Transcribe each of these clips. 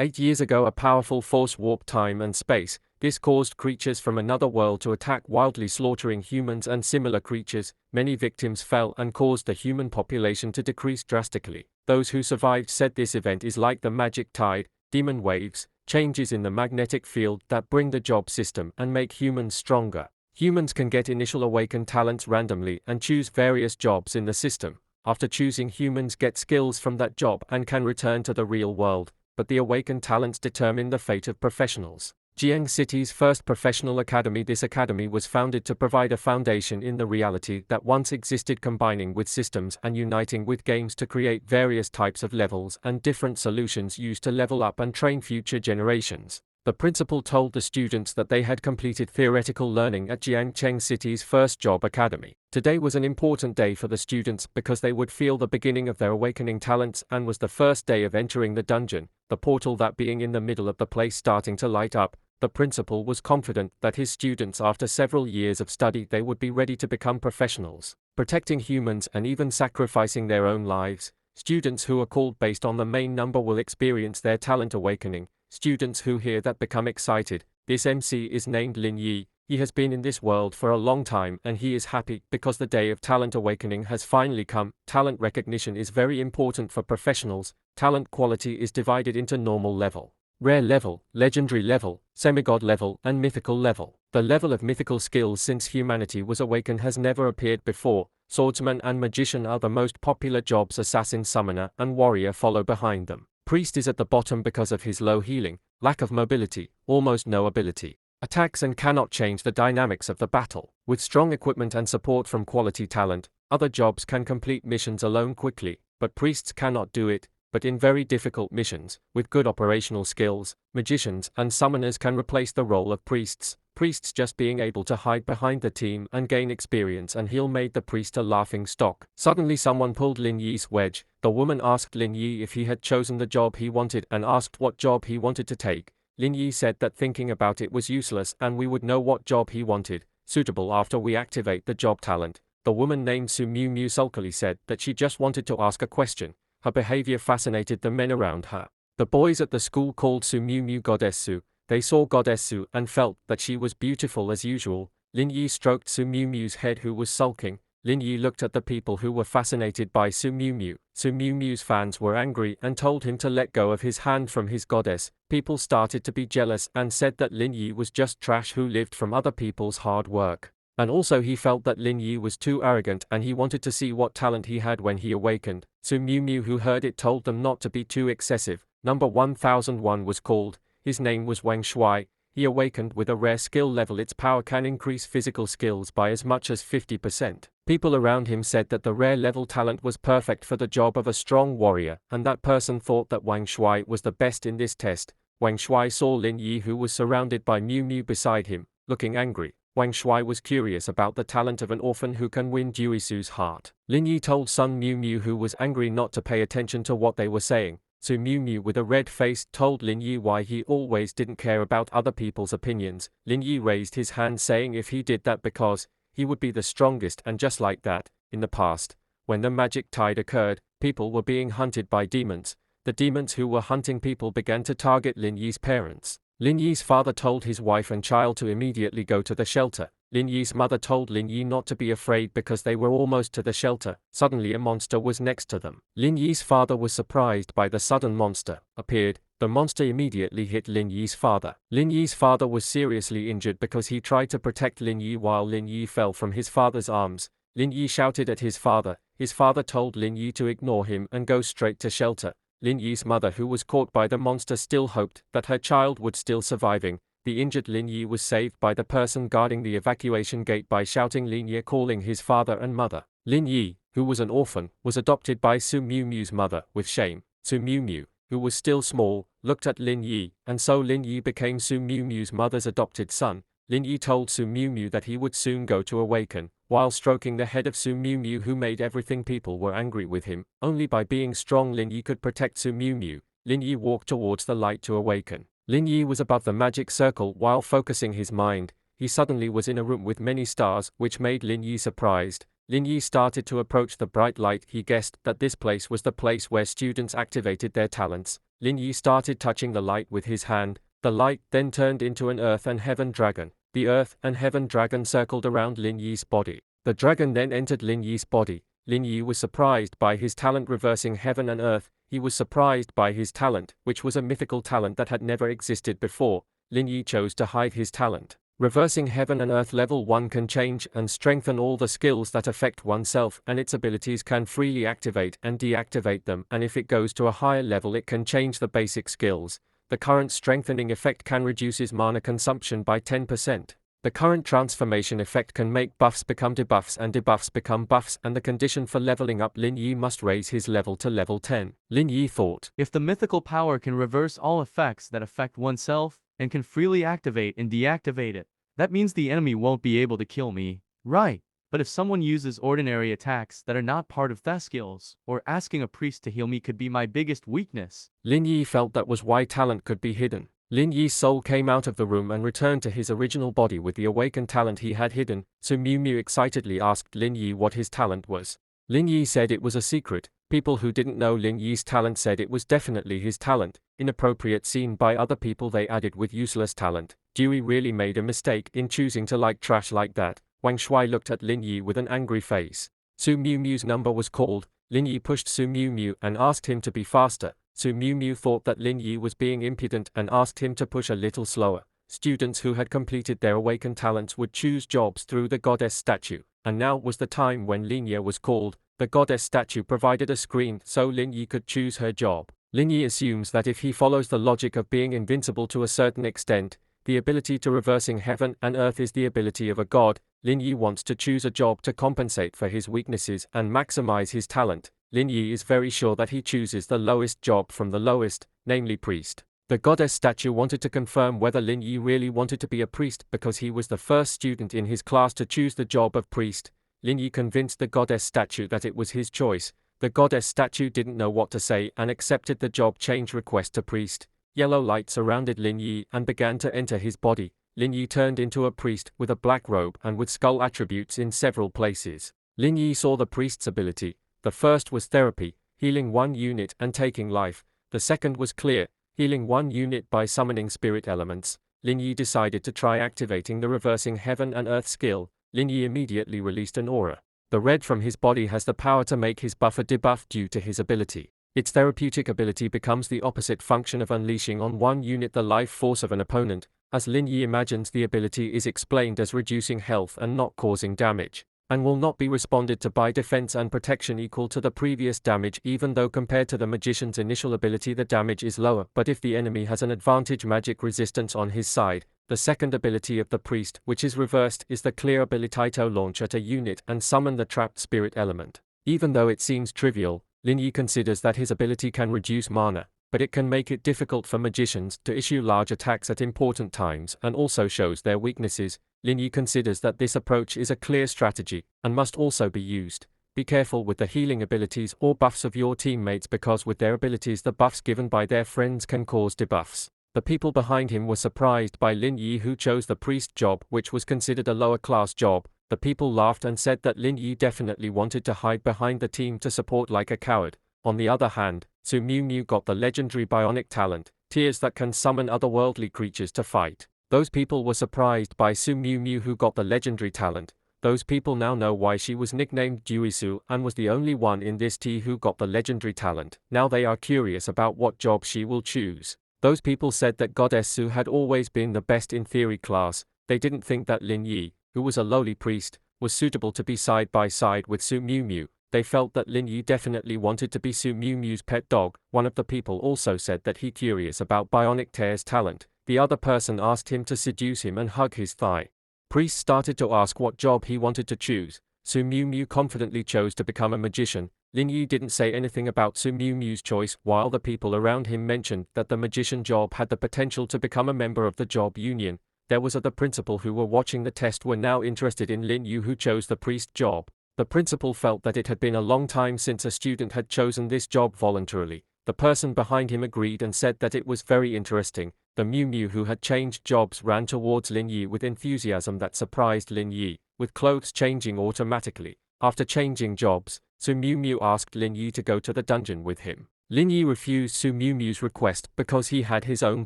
8 years ago, a powerful force warped time and space. This caused creatures from another world to attack, wildly slaughtering humans and similar creatures. Many victims fell and caused the human population to decrease drastically. Those who survived said this event is like the magic tide, demon waves, changes in the magnetic field that bring the job system and make humans stronger. Humans can get initial awakened talents randomly and choose various jobs in the system. After choosing, humans get skills from that job and can return to the real world, but the awakened talents determine the fate of professionals. Jiang City's first professional academy. This academy was founded to provide a foundation in the reality that once existed, combining with systems and uniting with games to create various types of levels and different solutions used to level up and train future generations. The principal told the students that they had completed theoretical learning at Jiangcheng City's first job academy. Today was an important day for the students because they would feel the beginning of their awakening talents, and was the first day of entering the dungeon, the portal that being in the middle of the place starting to light up. The principal was confident that his students, after several years of study, they would be ready to become professionals, protecting humans and even sacrificing their own lives. Students who are called based on the main number will experience their talent awakening. Students who hear that become excited. This MC is named Lin Yi. He has been in this world for a long time and he is happy because the day of talent awakening has finally come. Talent recognition is very important for professionals. Talent quality is divided into normal level, rare level, legendary level, semigod level, and mythical level. The level of mythical skills since humanity was awakened has never appeared before. Swordsman and magician are the most popular jobs. Assassin, summoner, and warrior follow behind them. Priest is at the bottom because of his low healing, lack of mobility, almost no ability, attacks, and cannot change the dynamics of the battle. With strong equipment and support from quality talent, other jobs can complete missions alone quickly, but priests cannot do it. But in very difficult missions, with good operational skills, magicians and summoners can replace the role of priests. Priests just being able to hide behind the team and gain experience and heal made the priest a laughing stock. Suddenly someone pulled Lin Yi's wedge. The woman asked Lin Yi if he had chosen the job he wanted and asked what job he wanted to take. Lin Yi said that thinking about it was useless and we would know what job he wanted, suitable after we activate the job talent. The woman named Su Mumu sulkily said that she just wanted to ask a question. Her behavior fascinated the men around her. The boys at the school called Su Mumu Goddess Su. They saw Goddess Su and felt that she was beautiful as usual. Lin Yi stroked Su Mumu's head, who was sulking. Lin Yi looked at the people who were fascinated by Su Mumu. Su Mumu's fans were angry and told him to let go of his hand from his goddess. People started to be jealous and said that Lin Yi was just trash who lived from other people's hard work. And also he felt that Lin Yi was too arrogant and he wanted to see what talent he had when he awakened. Su Mumu, who heard it, told them not to be too excessive. Number 1001 was called. His name was Wang Shuai. He awakened with a rare skill level. Its power can increase physical skills by as much as 50%. People around him said that the rare level talent was perfect for the job of a strong warrior, and that person thought that Wang Shuai was the best in this test. Wang Shuai saw Lin Yi, who was surrounded by Mumu beside him, looking angry. Wang Shuai was curious about the talent of an orphan who can win Duisu's heart. Lin Yi told Sun Mumu, who was angry, not to pay attention to what they were saying. Su Mumu, with a red face, told Lin Yi why he always didn't care about other people's opinions. Lin Yi raised his hand, saying if he did that because he would be the strongest, and just like that, in the past, when the magic tide occurred, people were being hunted by demons. The demons who were hunting people began to target Lin Yi's parents. Lin Yi's father told his wife and child to immediately go to the shelter. Lin Yi's mother told Lin Yi not to be afraid because they were almost to the shelter. Suddenly a monster was next to them. Lin Yi's father was surprised by the sudden monster appeared. The monster immediately hit Lin Yi's father. Lin Yi's father was seriously injured because he tried to protect Lin Yi while Lin Yi fell from his father's arms. Lin Yi shouted at his father. His father told Lin Yi to ignore him and go straight to shelter. Lin Yi's mother, who was caught by the monster, still hoped that her child would still surviving. The injured Lin Yi was saved by the person guarding the evacuation gate by shouting Lin Yi, calling his father and mother. Lin Yi, who was an orphan, was adopted by Su Mumu's mother with shame. Su Mumu, who was still small, looked at Lin Yi, and so Lin Yi became Su Mumu's mother's adopted son. Lin Yi told Su Mumu that he would soon go to awaken, while stroking the head of Su Mumu, who made everything people were angry with him. Only by being strong Lin Yi could protect Su Mumu. Lin Yi walked towards the light to awaken. Lin Yi was above the magic circle while focusing his mind. He suddenly was in a room with many stars, which made Lin Yi surprised. Lin Yi started to approach the bright light. He guessed that this place was the place where students activated their talents. Lin Yi started touching the light with his hand. The light then turned into an earth and heaven dragon. The earth and heaven dragon circled around Lin Yi's body. The dragon then entered Lin Yi's body. Lin Yi was surprised by his talent reversing heaven and earth. He was surprised by his talent, which was a mythical talent that had never existed before. Lin Yi chose to hide his talent. Reversing heaven and earth level 1 can change and strengthen all the skills that affect oneself, and its abilities can freely activate and deactivate them, and if it goes to a higher level it can change the basic skills. The current strengthening effect can reduce his mana consumption by 10%. The current transformation effect can make buffs become debuffs and debuffs become buffs, and the condition for leveling up Lin Yi must raise his level to level 10. Lin Yi thought, if the mythical power can reverse all effects that affect oneself, and can freely activate and deactivate it, that means the enemy won't be able to kill me. Right. But if someone uses ordinary attacks that are not part of that skills, or asking a priest to heal me could be my biggest weakness. Lin Yi felt that was why talent could be hidden. Lin Yi's soul came out of the room and returned to his original body with the awakened talent he had hidden, so Mumu excitedly asked Lin Yi what his talent was. Lin Yi said it was a secret. People who didn't know Lin Yi's talent said it was definitely his talent. Inappropriate scene by other people, they added with useless talent. Dewey really made a mistake in choosing to like trash like that. Wang Shuai looked at Lin Yi with an angry face. Su Mu's number was called. Lin Yi pushed Su Mu and asked him to be faster. Su Mu thought that Lin Yi was being impudent and asked him to push a little slower. Students who had completed their awakened talents would choose jobs through the goddess statue, and now was the time when Lin Yi was called. The goddess statue provided a screen so Lin Yi could choose her job. Lin Yi assumes that if he follows the logic of being invincible to a certain extent, the ability to reversing heaven and earth is the ability of a god. Lin Yi wants to choose a job to compensate for his weaknesses and maximize his talent. Lin Yi is very sure that he chooses the lowest job from the lowest, namely priest. The goddess statue wanted to confirm whether Lin Yi really wanted to be a priest because he was the first student in his class to choose the job of priest. Lin Yi convinced the goddess statue that it was his choice. The goddess statue didn't know what to say and accepted the job change request to priest. Yellow light surrounded Lin Yi and began to enter his body. Lin Yi turned into a priest with a black robe and with skull attributes in several places. Lin Yi saw the priest's ability. The first was therapy, healing 1 unit and taking life. The second was clear, healing 1 unit by summoning spirit elements. Lin Yi decided to try activating the reversing heaven and earth skill. Lin Yi immediately released an aura. The red from his body has the power to make his buffer debuff due to his ability. Its therapeutic ability becomes the opposite function of unleashing on 1 unit the life force of an opponent. As Lin Yi imagines, the ability is explained as reducing health and not causing damage, and will not be responded to by defense and protection equal to the previous damage, even though compared to the magician's initial ability the damage is lower. But if the enemy has an advantage magic resistance on his side, the second ability of the priest, which is reversed, is the clear ability to launch at a unit and summon the trapped spirit element. Even though it seems trivial, Lin Yi considers that his ability can reduce mana, but it can make it difficult for magicians to issue large attacks at important times and also shows their weaknesses. Lin Yi considers that this approach is a clear strategy and must also be used. Be careful with the healing abilities or buffs of your teammates, because with their abilities the buffs given by their friends can cause debuffs. The people behind him were surprised by Lin Yi, who chose the priest job, which was considered a lower class job. The people laughed and said that Lin Yi definitely wanted to hide behind the team to support like a coward. On the other hand, Su Mu got the legendary bionic talent, tears that can summon otherworldly creatures to fight. Those people were surprised by Su Mu, who got the legendary talent. Those people now know why she was nicknamed Duisu and was the only one in this tea who got the legendary talent. Now they are curious about what job she will choose. Those people said that Goddess Su had always been the best in theory class. They didn't think that Lin Yi, who was a lowly priest, was suitable to be side by side with Su Mu. They felt that Lin Yi definitely wanted to be Su Mu's pet dog. One of the people also said that he curious about Bionic Tear's talent. The other person asked him to seduce him and hug his thigh. Priest started to ask what job he wanted to choose. Su Mu confidently chose to become a magician. Lin Yi didn't say anything about Su Mu's choice, while the people around him mentioned that the magician job had the potential to become a member of the job union. There was other principal who were watching the test were now interested in Lin Yi, who chose the priest job. The principal felt that it had been a long time since a student had chosen this job voluntarily. The person behind him agreed and said that it was very interesting. The Mumu, who had changed jobs, ran towards Lin Yi with enthusiasm that surprised Lin Yi, with clothes changing automatically. After changing jobs, Su Mumu asked Lin Yi to go to the dungeon with him. Lin Yi refused Su Mumu's request because he had his own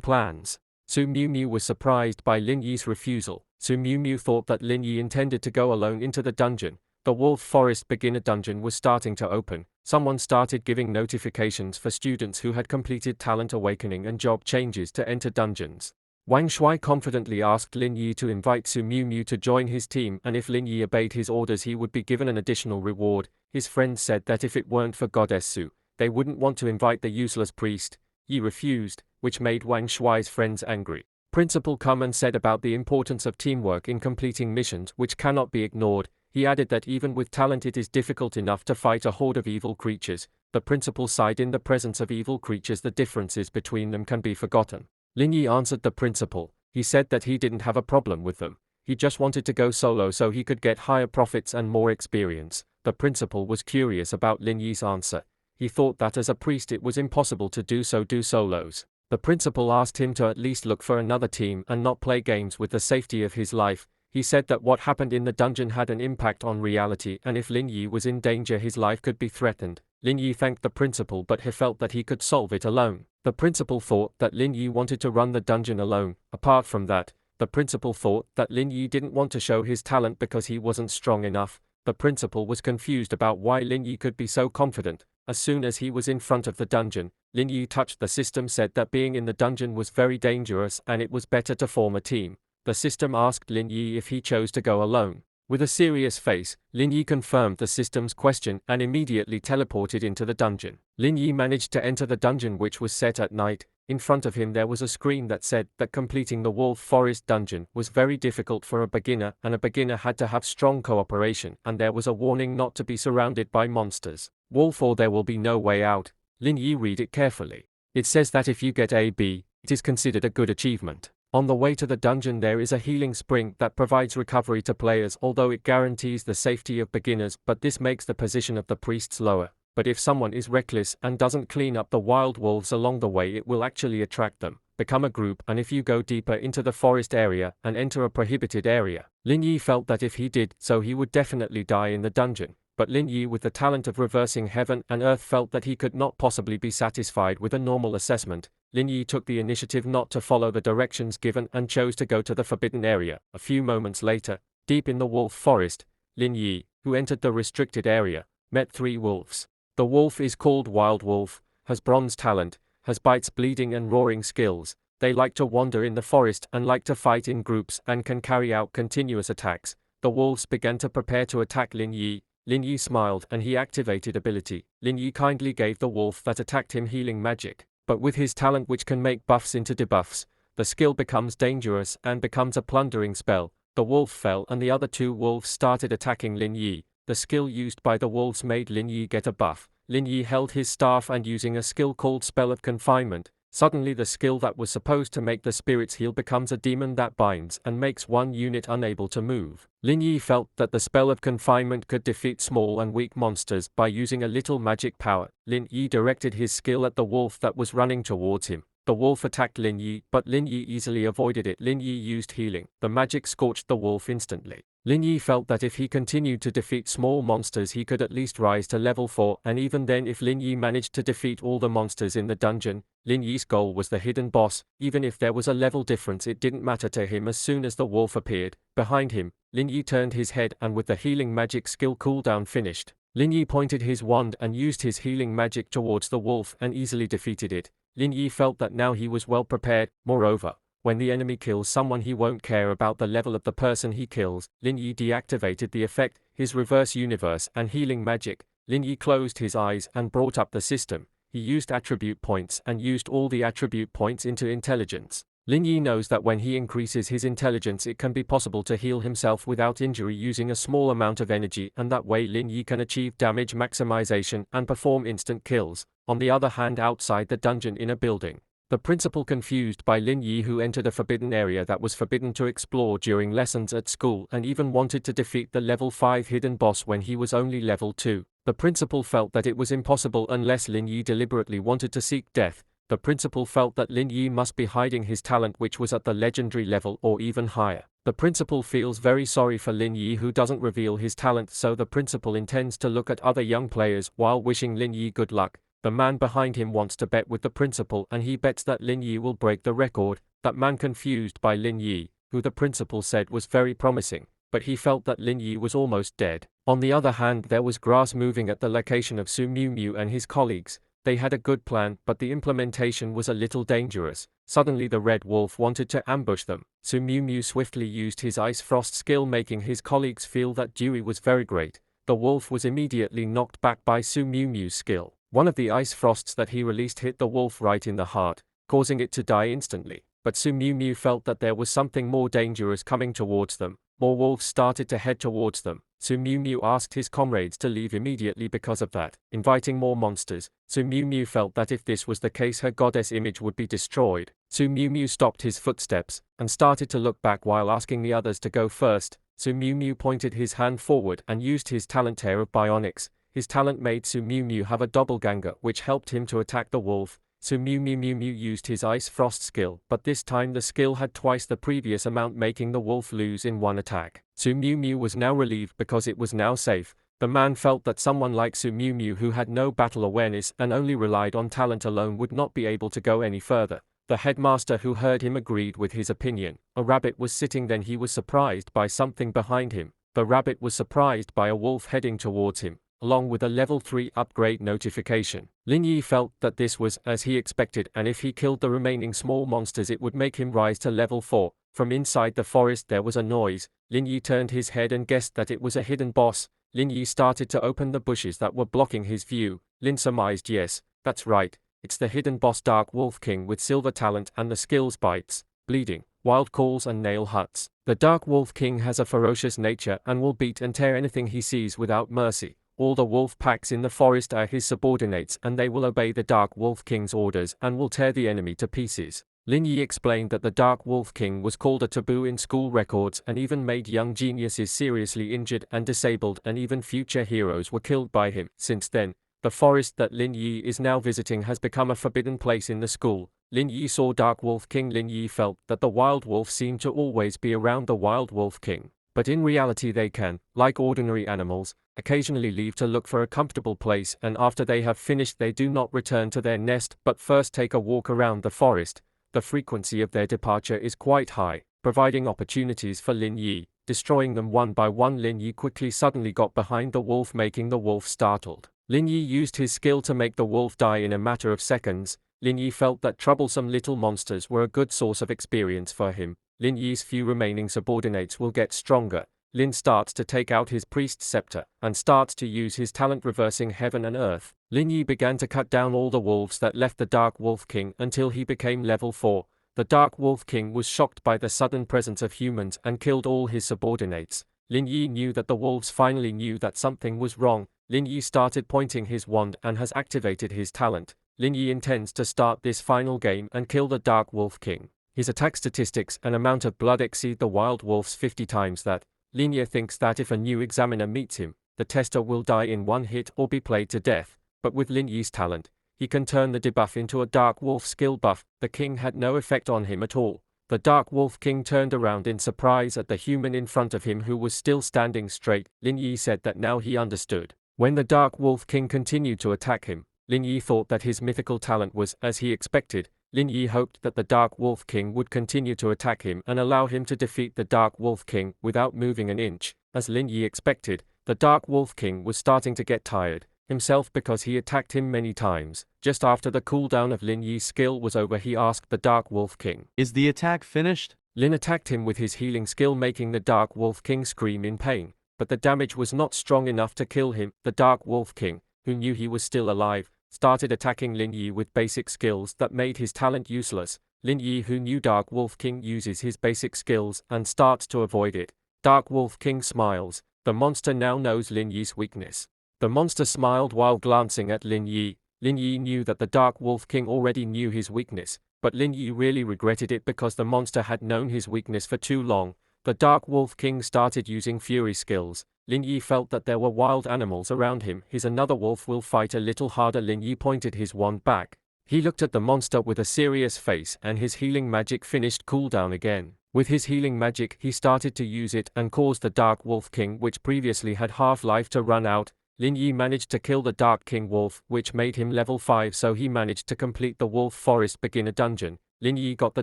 plans. Su Mumu was surprised by Lin Yi's refusal. Su Mumu thought that Lin Yi intended to go alone into the dungeon. The Wolf Forest beginner dungeon was starting to open. Someone started giving notifications for students who had completed talent awakening and job changes to enter dungeons. Wang Shui confidently asked Lin Yi to invite Su Mumu to join his team, and if Lin Yi obeyed his orders he would be given an additional reward. His friends said that if it weren't for Goddess Su, they wouldn't want to invite the useless priest. Yi refused, which made Wang Shui's friends angry. Principal Koan said about the importance of teamwork in completing missions which cannot be ignored. He added that even with talent it is difficult enough to fight a horde of evil creatures. The principal sighed. In the presence of evil creatures the differences between them can be forgotten. Lin Yi answered the principal. He said that he didn't have a problem with them. He just wanted to go solo so he could get higher profits and more experience. The principal was curious about Lin Yi's answer. He thought that as a priest it was impossible to do solos. The principal asked him to at least look for another team and not play games with the safety of his life. He said that what happened in the dungeon had an impact on reality, and if Lin Yi was in danger his life could be threatened. Lin Yi thanked the principal, but he felt that he could solve it alone. The principal thought that Lin Yi wanted to run the dungeon alone. Apart from that, the principal thought that Lin Yi didn't want to show his talent because he wasn't strong enough. The principal was confused about why Lin Yi could be so confident. As soon as he was in front of the dungeon, Lin Yi touched the system, said that being in the dungeon was very dangerous and it was better to form a team. The system asked Lin Yi if he chose to go alone. With a serious face, Lin Yi confirmed the system's question and immediately teleported into the dungeon. Lin Yi managed to enter the dungeon, which was set at night. In front of him there was a screen that said that completing the Wolf Forest dungeon was very difficult for a beginner, and a beginner had to have strong cooperation, and there was a warning not to be surrounded by monsters. Wolf or there will be no way out. Lin Yi read it carefully. It says that if you get a B, it is considered a good achievement. On the way to the dungeon there is a healing spring that provides recovery to players, although it guarantees the safety of beginners, but this makes the position of the priests lower. But if someone is reckless and doesn't clean up the wild wolves along the way, it will actually attract them. Become a group, and if you go deeper into the forest area and enter a prohibited area. Lin Yi felt that if he did so he would definitely die in the dungeon. But Lin Yi, with the talent of reversing heaven and earth, felt that he could not possibly be satisfied with a normal assessment. Lin Yi took the initiative not to follow the directions given and chose to go to the forbidden area. A few moments later, deep in the wolf forest, Lin Yi, who entered the restricted area, met 3 wolves. The wolf is called Wild Wolf, has bronze talent, has bites, bleeding and roaring skills. They like to wander in the forest and like to fight in groups and can carry out continuous attacks. The wolves began to prepare to attack Lin Yi. Lin Yi smiled and he activated ability. Lin Yi kindly gave the wolf that attacked him healing magic. But with his talent, which can make buffs into debuffs, the skill becomes dangerous and becomes a plundering spell. The wolf fell and the other 2 wolves started attacking Lin Yi. The skill used by the wolves made Lin Yi get a buff. Lin Yi held his staff and using a skill called Spell of Confinement, suddenly the skill that was supposed to make the spirits heal becomes a demon that binds and makes one unit unable to move. Lin Yi felt that the Spell of Confinement could defeat small and weak monsters by using a little magic power. Lin Yi directed his skill at the wolf that was running towards him. The wolf attacked Lin Yi, but Lin Yi easily avoided it. Lin Yi used healing. The magic scorched the wolf instantly. Lin Yi felt that if he continued to defeat small monsters he could at least rise to level 4, and even then if Lin Yi managed to defeat all the monsters in the dungeon, Lin Yi's goal was the hidden boss. Even if there was a level difference it didn't matter to him. As soon as the wolf appeared behind him, Lin Yi turned his head, and with the healing magic skill cooldown finished, Lin Yi pointed his wand and used his healing magic towards the wolf and easily defeated it. Lin Yi felt that now he was well prepared. Moreover, when the enemy kills someone he won't care about the level of the person he kills. Lin Yi deactivated the effect, his reverse universe and healing magic. Lin Yi closed his eyes and brought up the system. He used attribute points and used all the attribute points into intelligence. Lin Yi knows that when he increases his intelligence it can be possible to heal himself without injury using a small amount of energy, and that way Lin Yi can achieve damage maximization and perform instant kills. On the other hand, outside the dungeon in a building, the principal, confused by Lin Yi who entered a forbidden area that was forbidden to explore during lessons at school and even wanted to defeat the level 5 hidden boss when he was only level 2. The principal felt that it was impossible unless Lin Yi deliberately wanted to seek death. The principal felt that Lin Yi must be hiding his talent, which was at the legendary level or even higher. The principal feels very sorry for Lin Yi who doesn't reveal his talent, so the principal intends to look at other young players while wishing Lin Yi good luck. The man behind him wants to bet with the principal and he bets that Lin Yi will break the record. That man confused by Lin Yi, who the principal said was very promising, but he felt that Lin Yi was almost dead. On the other hand, there was grass moving at the location of Mumu and his colleagues. They had a good plan, but the implementation was a little dangerous. Suddenly the red wolf wanted to ambush them. Mumu swiftly used his ice frost skill, making his colleagues feel that Dewey was very great. The wolf was immediately knocked back by Mumu's skill. One of the ice frosts that he released hit the wolf right in the heart, causing it to die instantly. But Mumu felt that there was something more dangerous coming towards them. More wolves started to head towards them. Mumu asked his comrades to leave immediately because of that, inviting more monsters. Mumu felt that if this was the case, her goddess image would be destroyed. Mumu stopped his footsteps and started to look back while asking the others to go first. Mumu pointed his hand forward and used his talent Tear of Bionics. His talent made Mumu have a doppelganger, which helped him to attack the wolf. Mumu used his Ice Frost skill, but this time the skill had twice the previous amount, making the wolf lose in one attack. Mumu was now relieved because it was now safe. The man felt that someone like Mumu, who had no battle awareness and only relied on talent alone, would not be able to go any further. The headmaster, who heard him, agreed with his opinion. A rabbit was sitting, then he was surprised by something behind him. The rabbit was surprised by a wolf heading towards him, along with a level 3 upgrade notification. Lin Yi felt that this was as he expected, and if he killed the remaining small monsters it would make him rise to level 4. From inside the forest there was a noise. Lin Yi turned his head and guessed that it was a hidden boss. Lin Yi started to open the bushes that were blocking his view. Lin surmised, yes, that's right, it's the hidden boss Dark Wolf King with silver talent and the skills Bites, Bleeding, Wild Calls and Nail Huts. The Dark Wolf King has a ferocious nature and will beat and tear anything he sees without mercy. All the wolf packs in the forest are his subordinates and they will obey the Dark Wolf King's orders and will tear the enemy to pieces. Lin Yi explained that the Dark Wolf King was called a taboo in school records and even made young geniuses seriously injured and disabled, and even future heroes were killed by him. Since then, the forest that Lin Yi is now visiting has become a forbidden place in the school. Lin Yi saw Dark Wolf King. Lin Yi felt that the wild wolf seemed to always be around the Wild Wolf King. But in reality they can, like ordinary animals, occasionally leave to look for a comfortable place, and after they have finished they do not return to their nest but first take a walk around the forest. The frequency of their departure is quite high, providing opportunities for Lin Yi. Destroying them one by one, Lin Yi quickly suddenly got behind the wolf, making the wolf startled. Lin Yi used his skill to make the wolf die in a matter of seconds. Lin Yi felt that troublesome little monsters were a good source of experience for him. Lin Yi's few remaining subordinates will get stronger. Lin starts to take out his priest's scepter and starts to use his talent reversing heaven and earth. Lin Yi began to cut down all the wolves that left the Dark Wolf King until he became level 4. The Dark Wolf King was shocked by the sudden presence of humans and killed all his subordinates. Lin Yi knew that the wolves finally knew that something was wrong. Lin Yi started pointing his wand and has activated his talent. Lin Yi intends to start this final game and kill the Dark Wolf King. His attack statistics and amount of blood exceed the wild wolf's 50 times that. Lin Yi thinks that if a new examiner meets him, the tester will die in one hit or be played to death. But with Lin Yi's talent, he can turn the debuff into a Dark Wolf skill buff. The king had no effect on him at all. The Dark Wolf King turned around in surprise at the human in front of him, who was still standing straight. Lin Yi said that now he understood. When the Dark Wolf King continued to attack him, Lin Yi thought that his mythical talent was as he expected. Lin Yi hoped that the Dark Wolf King would continue to attack him and allow him to defeat the Dark Wolf King without moving an inch. As Lin Yi expected, the Dark Wolf King was starting to get tired himself because he attacked him many times. Just after the cooldown of Lin Yi's skill was over, he asked the Dark Wolf King, "Is the attack finished?" Lin attacked him with his healing skill, making the Dark Wolf King scream in pain, but the damage was not strong enough to kill him. The Dark Wolf King, who knew he was still alive, started attacking Lin Yi with basic skills that made his talent useless. Lin Yi, who knew Dark Wolf King, uses his basic skills and starts to avoid it. Dark Wolf King smiles. The monster now knows Lin Yi's weakness. The monster smiled while glancing at Lin Yi. Lin Yi knew that the Dark Wolf King already knew his weakness, but Lin Yi really regretted it because the monster had known his weakness for too long. The Dark Wolf King started using fury skills. Lin Yi felt that there were wild animals around him. His another wolf will fight a little harder. Lin Yi pointed his wand back. He looked at the monster with a serious face, and his healing magic finished cooldown again. With his healing magic, he started to use it and caused the Dark Wolf King, which previously had half-life, to run out. Lin Yi managed to kill the Dark King Wolf, which made him level 5, so he managed to complete the Wolf Forest Beginner Dungeon. Lin Yi got the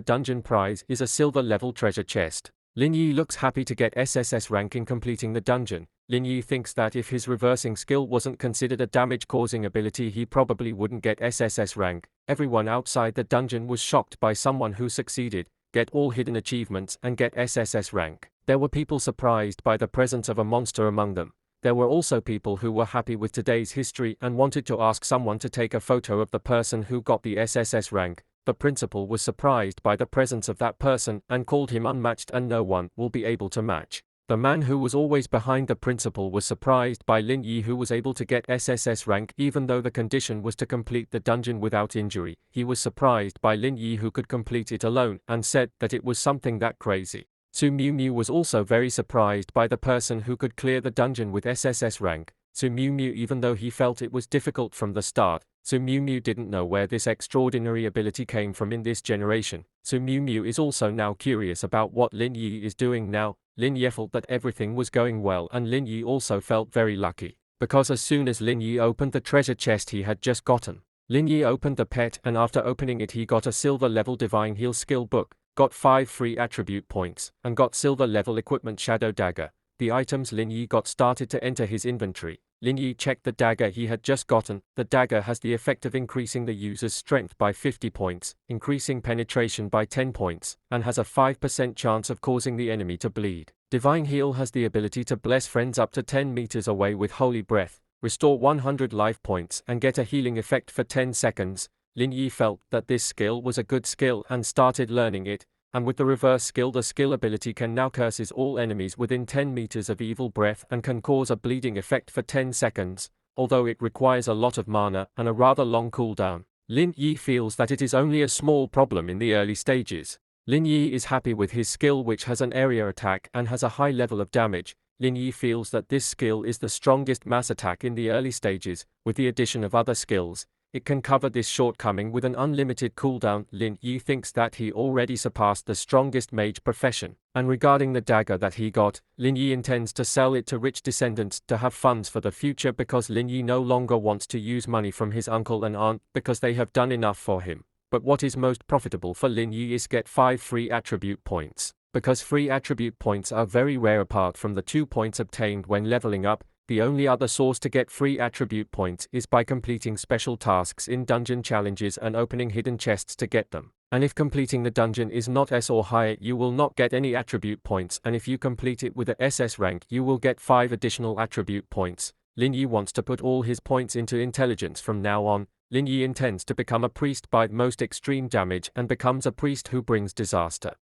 dungeon prize is a silver level treasure chest. Lin Yi looks happy to get SSS rank in completing the dungeon. Lin Yi thinks that if his reversing skill wasn't considered a damage-causing ability, he probably wouldn't get SSS rank. Everyone outside the dungeon was shocked by someone who succeeded, get all hidden achievements and get SSS rank. There were people surprised by the presence of a monster among them. There were also people who were happy with today's history and wanted to ask someone to take a photo of the person who got the SSS rank. The principal was surprised by the presence of that person and called him unmatched and no one will be able to match. The man who was always behind the principal was surprised by Lin Yi, who was able to get SSS rank even though the condition was to complete the dungeon without injury. He was surprised by Lin Yi, who could complete it alone, and said that it was something that crazy. Mumu was also very surprised by the person who could clear the dungeon with SSS rank. Mumu, even though he felt it was difficult from the start, Mumu didn't know where this extraordinary ability came from in this generation. Mumu is also now curious about what Lin Yi is doing now. Lin Yi felt that everything was going well, and Lin Yi also felt very lucky, because as soon as Lin Yi opened the treasure chest he had just gotten, Lin Yi opened the pet, and after opening it he got a silver level Divine Heal skill book, got 5 free attribute points, and got silver level equipment Shadow Dagger. The items Lin Yi got started to enter his inventory. Lin Yi checked the dagger he had just gotten. The dagger has the effect of increasing the user's strength by 50 points, increasing penetration by 10 points, and has a 5% chance of causing the enemy to bleed. Divine Heal has the ability to bless friends up to 10 meters away with Holy Breath, restore 100 life points and get a healing effect for 10 seconds. Lin Yi felt that this skill was a good skill and started learning it. And with the reverse skill, the skill ability can now curses all enemies within 10 meters of evil breath and can cause a bleeding effect for 10 seconds, although it requires a lot of mana and a rather long cooldown. Lin Yi feels that it is only a small problem in the early stages. Lin Yi is happy with his skill, which has an area attack and has a high level of damage. Lin Yi feels that this skill is the strongest mass attack in the early stages. With the addition of other skills, it can cover this shortcoming with an unlimited cooldown. Lin Yi thinks that he already surpassed the strongest mage profession. And regarding the dagger that he got, Lin Yi intends to sell it to rich descendants to have funds for the future, because Lin Yi no longer wants to use money from his uncle and aunt because they have done enough for him. But what is most profitable for Lin Yi is get 5 free attribute points. Because free attribute points are very rare apart from the 2 points obtained when leveling up. The only other source to get free attribute points is by completing special tasks in dungeon challenges and opening hidden chests to get them. And if completing the dungeon is not S or higher, you will not get any attribute points, and if you complete it with a SS rank, you will get 5 additional attribute points. Lin Yi wants to put all his points into intelligence from now on. Lin Yi intends to become a priest by most extreme damage and becomes a priest who brings disaster.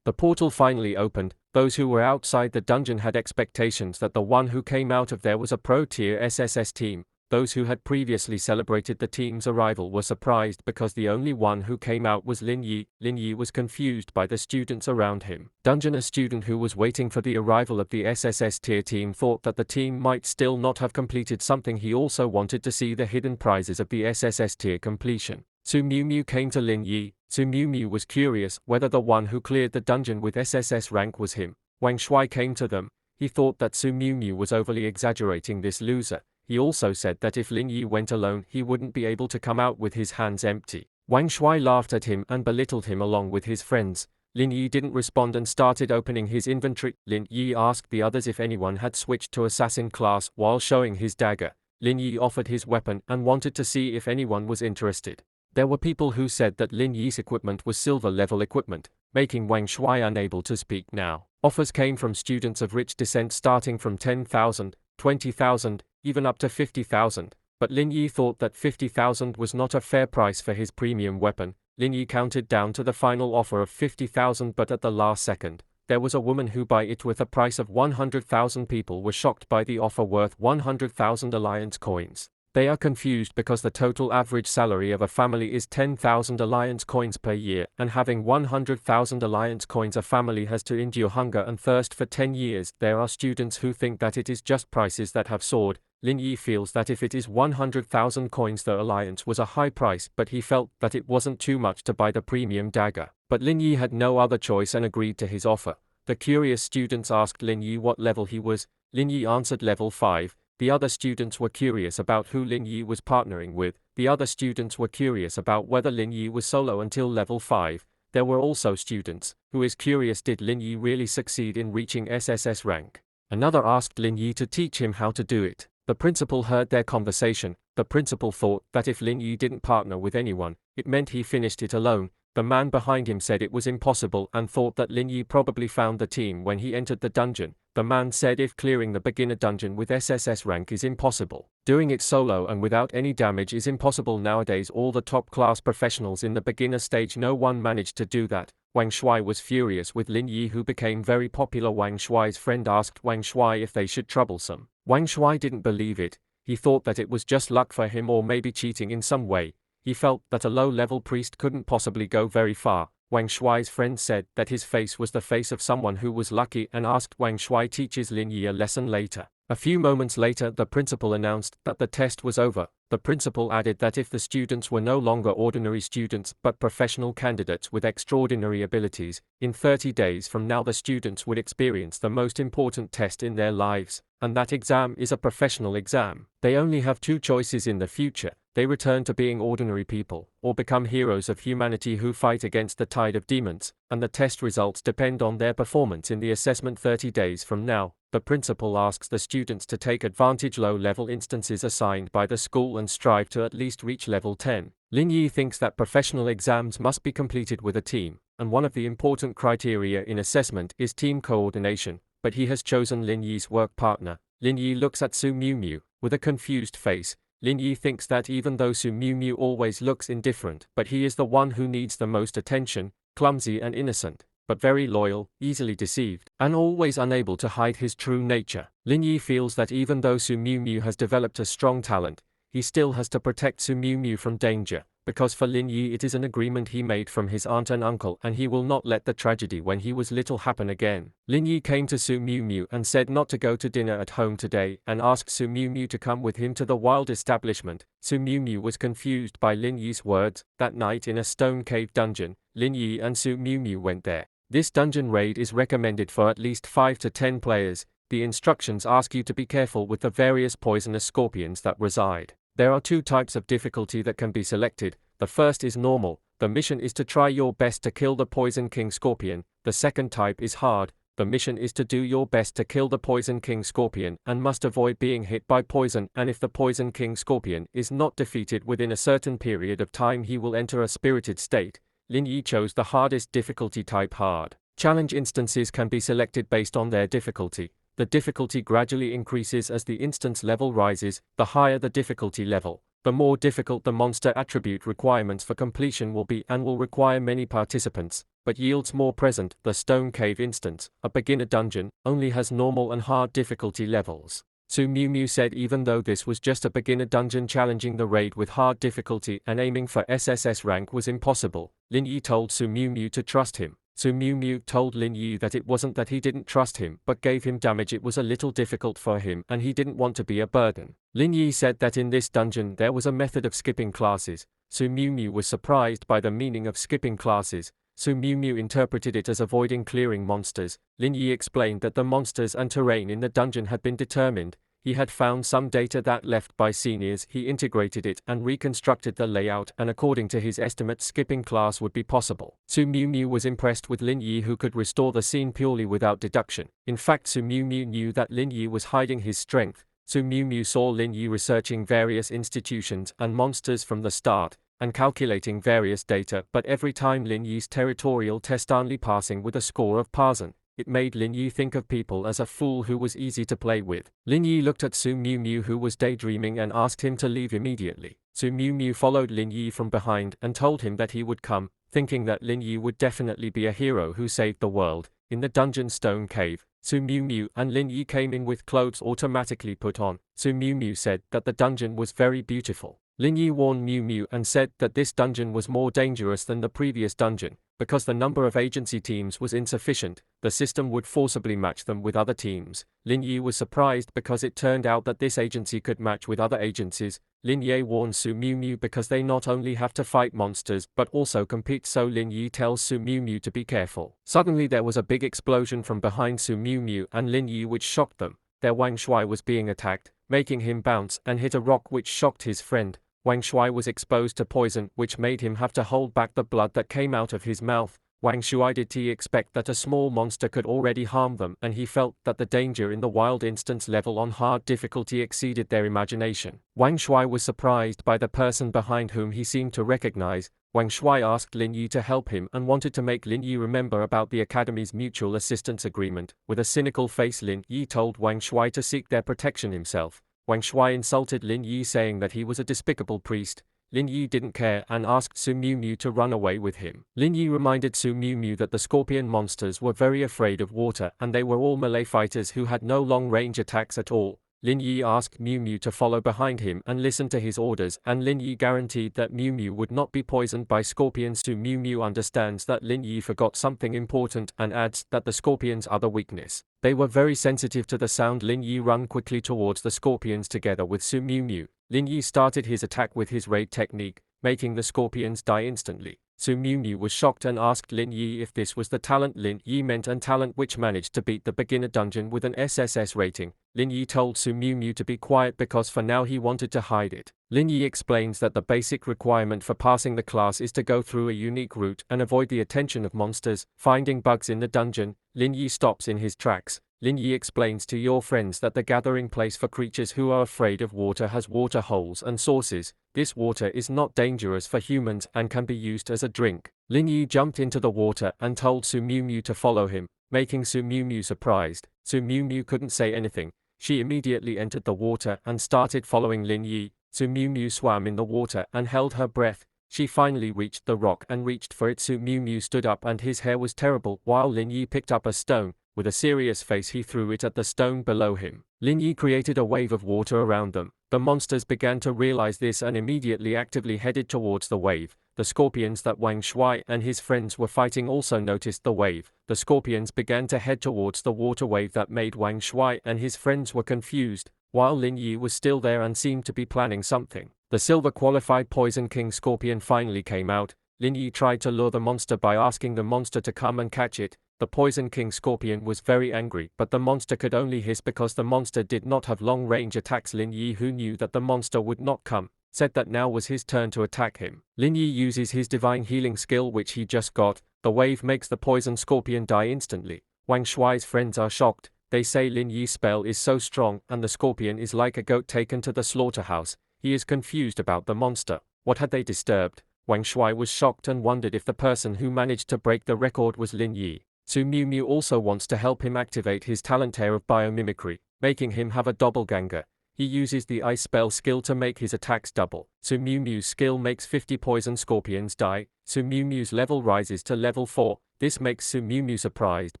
The portal finally opened. Those who were outside the dungeon had expectations that the one who came out of there was a pro-tier SSS team. Those who had previously celebrated the team's arrival were surprised because the only one who came out was Lin Yi. Lin Yi was confused by the students around him. A student who was waiting for the arrival of the SSS tier team thought that the team might still not have completed something. He also wanted to see the hidden prizes of the SSS tier completion. Mumu came to Lin Yi. Mumu was curious whether the one who cleared the dungeon with SSS rank was him. Wang Shuai came to them. He thought that Mumu was overly exaggerating this loser. He also said that if Lin Yi went alone, he wouldn't be able to come out with his hands empty. Wang Shuai laughed at him and belittled him along with his friends. Lin Yi didn't respond and started opening his inventory. Lin Yi asked the others if anyone had switched to assassin class while showing his dagger. Lin Yi offered his weapon and wanted to see if anyone was interested. There were people who said that Lin Yi's equipment was silver level equipment, making Wang Shuai unable to speak now. Offers came from students of rich descent starting from 10,000, 20,000, even up to 50,000, but Lin Yi thought that 50,000 was not a fair price for his premium weapon. Lin Yi counted down to the final offer of 50,000, but at the last second, there was a woman who bought it with a price of 100,000. People were shocked by the offer worth 100,000 alliance coins. They are confused because the total average salary of a family is 10,000 alliance coins per year, and having 100,000 alliance coins, a family has to endure hunger and thirst for 10 years. There are students who think that it is just prices that have soared. Lin Yi feels that if it is 100,000 coins, the alliance was a high price, but he felt that it wasn't too much to buy the premium dagger. But Lin Yi had no other choice and agreed to his offer. The curious students asked Lin Yi what level he was. Lin Yi answered level 5. The other students were curious about who Lin Yi was partnering with. The other students were curious about whether Lin Yi was solo until level 5. There were also students who is curious, did Lin Yi really succeed in reaching SSS rank? Another asked Lin Yi to teach him how to do it. The principal heard their conversation. The principal thought that if Lin Yi didn't partner with anyone, it meant he finished it alone. The man behind him said it was impossible and thought that Lin Yi probably found the team when he entered the dungeon. The man said if clearing the beginner dungeon with SSS rank is impossible, doing it solo and without any damage is impossible nowadays. All the top class professionals in the beginner stage, no one managed to do that. Wang Shuai was furious with Lin Yi, who became very popular. Wang Shuai's friend asked Wang Shuai if they should troublesome. Wang Shuai didn't believe it. He thought that it was just luck for him or maybe cheating in some way. He felt that a low-level priest couldn't possibly go very far. Wang Shuai's friend said that his face was the face of someone who was lucky and asked Wang Shuai teaches Lin Yi a lesson later. A few moments later, the principal announced that the test was over. The principal added that if the students were no longer ordinary students but professional candidates with extraordinary abilities, in 30 days from now the students would experience the most important test in their lives, and that exam is a professional exam. They only have two choices in the future. They return to being ordinary people, or become heroes of humanity who fight against the tide of demons, and the test results depend on their performance in the assessment 30 days from now. The principal asks the students to take advantage low-level instances assigned by the school and strive to at least reach level 10. Lin Yi thinks that professional exams must be completed with a team, and one of the important criteria in assessment is team coordination, but he has chosen Lin Yi's work partner. Lin Yi looks at Su Mumu with a confused face. Lin Yi thinks that even though Su Mumu always looks indifferent, but he is the one who needs the most attention, clumsy and innocent, but very loyal, easily deceived, and always unable to hide his true nature. Lin Yi feels that even though Su Mumu has developed a strong talent, he still has to protect Su Mumu from danger, because for Lin Yi it is an agreement he made from his aunt and uncle, and he will not let the tragedy when he was little happen again. Lin Yi came to Su Mumu and said not to go to dinner at home today and asked Su Mumu to come with him to the wild establishment. Su Mumu was confused by Lin Yi's words. That night in a stone cave dungeon, Lin Yi and Su Mumu went there. This dungeon raid is recommended for at least 5 to 10 players. The instructions ask you to be careful with the various poisonous scorpions that reside. There are two types of difficulty that can be selected. The first is normal. The mission is to try your best to kill the Poison King Scorpion. The second type is hard. The mission is to do your best to kill the Poison King Scorpion and must avoid being hit by poison, and if the Poison King Scorpion is not defeated within a certain period of time he will enter a spirited state. Lin Yi chose the hardest difficulty type, hard. Challenge instances can be selected based on their difficulty. The difficulty gradually increases as the instance level rises. The higher the difficulty level, the more difficult the monster attribute requirements for completion will be and will require many participants, but yields more present. The Stone Cave instance, a beginner dungeon, only has normal and hard difficulty levels. Su Mumu said even though this was just a beginner dungeon, challenging the raid with hard difficulty and aiming for SSS rank was impossible. Lin Yi told Su Mumu to trust him. Su Mumu told Lin Yi that it wasn't that he didn't trust him but gave him damage. It was a little difficult for him and he didn't want to be a burden. Lin Yi said that in this dungeon there was a method of skipping classes. Su Mumu was surprised by the meaning of skipping classes. Su Mumu interpreted it as avoiding clearing monsters. Lin Yi explained that the monsters and terrain in the dungeon had been determined. He had found some data that left by seniors. He integrated it and reconstructed the layout, and according to his estimate skipping class would be possible. Su Mumu was impressed with Lin Yi, who could restore the scene purely without deduction. In fact, Su Mumu knew that Lin Yi was hiding his strength. Su Mumu saw Lin Yi researching various institutions and monsters from the start, and calculating various data, but every time Lin Yi's territorial test only passing with a score of Parson. It made Lin Yi think of people as a fool who was easy to play with. Lin Yi looked at Su Mumu, who was daydreaming, and asked him to leave immediately. Su Mumu followed Lin Yi from behind and told him that he would come, thinking that Lin Yi would definitely be a hero who saved the world. In the dungeon Stone Cave, Su Mumu and Lin Yi came in with clothes automatically put on. Su Mumu said that the dungeon was very beautiful. Lin Yi warned Mumu and said that this dungeon was more dangerous than the previous dungeon. Because the number of agency teams was insufficient, the system would forcibly match them with other teams. Lin Yi was surprised because it turned out that this agency could match with other agencies. Lin Yi warns Su Mumu because they not only have to fight monsters but also compete, so Lin Yi tells Su Mumu to be careful. Suddenly there was a big explosion from behind Su Mumu and Lin Yi which shocked them. Their Wang Shuai was being attacked, making him bounce and hit a rock which shocked his friend. Wang Shuai was exposed to poison which made him have to hold back the blood that came out of his mouth. Wang Shuai did he expect that a small monster could already harm them, and he felt that the danger in the wild instance level on hard difficulty exceeded their imagination. Wang Shuai was surprised by the person behind whom he seemed to recognize. Wang Shuai asked Lin Yi to help him and wanted to make Lin Yi remember about the Academy's mutual assistance agreement. With a cynical face, Lin Yi told Wang Shuai to seek their protection himself. Wang Shuai insulted Lin Yi, saying that he was a despicable priest. Lin Yi didn't care and asked Su Mumu to run away with him. Lin Yi reminded Su Mumu that the scorpion monsters were very afraid of water and they were all melee fighters who had no long-range attacks at all. Lin Yi asked Mumu to follow behind him and listen to his orders, and Lin Yi guaranteed that Mumu would not be poisoned by scorpions. Su Mumu understands that Lin Yi forgot something important and adds that the scorpions are the weakness. They were very sensitive to the sound. Lin Yi ran quickly towards the scorpions together with Su Mumu. Lin Yi started his attack with his raid technique, making the scorpions die instantly. Su Mumu was shocked and asked Lin Yi if this was the talent Lin Yi meant, and talent which managed to beat the beginner dungeon with an SSS rating. Lin Yi told Su Mumu to be quiet because for now he wanted to hide it. Lin Yi explains that the basic requirement for passing the class is to go through a unique route and avoid the attention of monsters, finding bugs in the dungeon. Lin Yi stops in his tracks. Lin Yi explains to your friends that the gathering place for creatures who are afraid of water has water holes and sources. This water is not dangerous for humans and can be used as a drink. Lin Yi jumped into the water and told Su Mumu to follow him, making Su Mumu surprised. Su Mumu couldn't say anything. She immediately entered the water and started following Lin Yi. Su Mumu swam in the water and held her breath. She finally reached the rock and reached for it. Su Mumu stood up and his hair was terrible, while Lin Yi picked up a stone. With a serious face he threw it at the stone below him. Lin Yi created a wave of water around them. The monsters began to realize this and immediately actively headed towards the wave. The scorpions that Wang Shuai and his friends were fighting also noticed the wave. The scorpions began to head towards the water wave that made Wang Shuai and his friends were confused, while Lin Yi was still there and seemed to be planning something. The silver qualified Poison King Scorpion finally came out. Lin Yi tried to lure the monster by asking the monster to come and catch it. The Poison King Scorpion was very angry, but the monster could only hiss because the monster did not have long-range attacks. Lin Yi, who knew that the monster would not come, said that now was his turn to attack him. Lin Yi uses his divine healing skill which he just got. The wave makes the poison scorpion die instantly. Wang Shuai's friends are shocked. They say Lin Yi's spell is so strong and the scorpion is like a goat taken to the slaughterhouse. He is confused about the monster. What had they disturbed? Wang Shuai was shocked and wondered if the person who managed to break the record was Lin Yi. Su Mumu also wants to help him activate his talent of biomimicry, making him have a doppelganger. He uses the ice spell skill to make his attacks double. Su Mumu's skill makes 50 poison scorpions die. Su Mumu's level rises to level 4. This makes Su Mumu surprised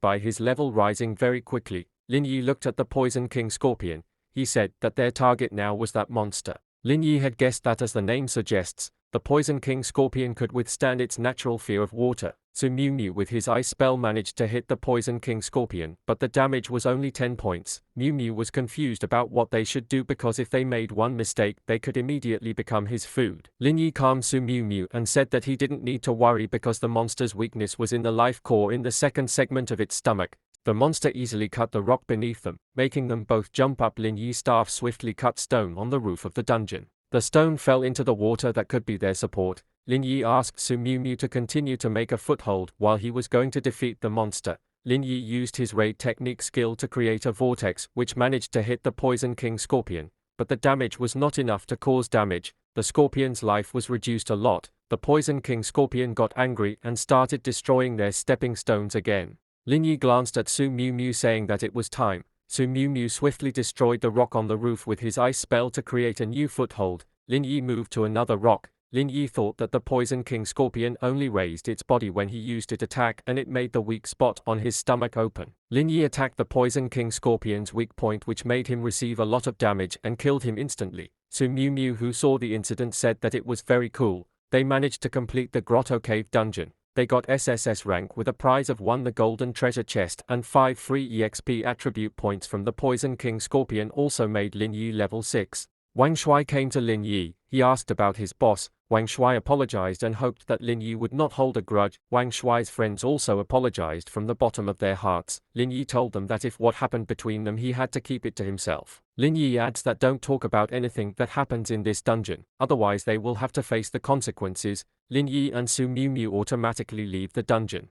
by his level rising very quickly. Lin Yi looked at the Poison King Scorpion. He said that their target now was that monster. Lin Yi had guessed that, as the name suggests, the Poison King Scorpion could withstand its natural fear of water. Su Mumu with his ice spell managed to hit the Poison King Scorpion, but the damage was only 10 points. Mumu was confused about what they should do because if they made one mistake they could immediately become his food. Lin Yi calmed Su Mumu and said that he didn't need to worry because the monster's weakness was in the life core in the second segment of its stomach. The monster easily cut the rock beneath them, making them both jump up. Lin Yi's staff swiftly cut stone on the roof of the dungeon. The stone fell into the water that could be their support. Lin Yi asked Su Mumu to continue to make a foothold while he was going to defeat the monster. Lin Yi used his raid technique skill to create a vortex which managed to hit the Poison King Scorpion, but the damage was not enough to cause damage. The scorpion's life was reduced a lot. The Poison King Scorpion got angry and started destroying their stepping stones again. Lin Yi glanced at Su Mumu saying that it was time. Su Mumu swiftly destroyed the rock on the roof with his ice spell to create a new foothold. Lin Yi moved to another rock. Lin Yi thought that the Poison King Scorpion only raised its body when he used it attack, and it made the weak spot on his stomach open. Lin Yi attacked the Poison King Scorpion's weak point, which made him receive a lot of damage and killed him instantly. Su Mumu, who saw the incident, said that it was very cool. They managed to complete the Grotto Cave dungeon. They got SSS rank with a prize of 1 the golden treasure chest and 5 free EXP attribute points from the Poison King Scorpion also made Lin Yi level 6. Wang Shui came to Lin Yi. He asked about his boss. Wang Shui apologized and hoped that Lin Yi would not hold a grudge. Wang Shui's friends also apologized from the bottom of their hearts. Lin Yi told them that if what happened between them he had to keep it to himself. Lin Yi adds that don't talk about anything that happens in this dungeon, otherwise they will have to face the consequences. Lin Yi and Su Mumu automatically leave the dungeon.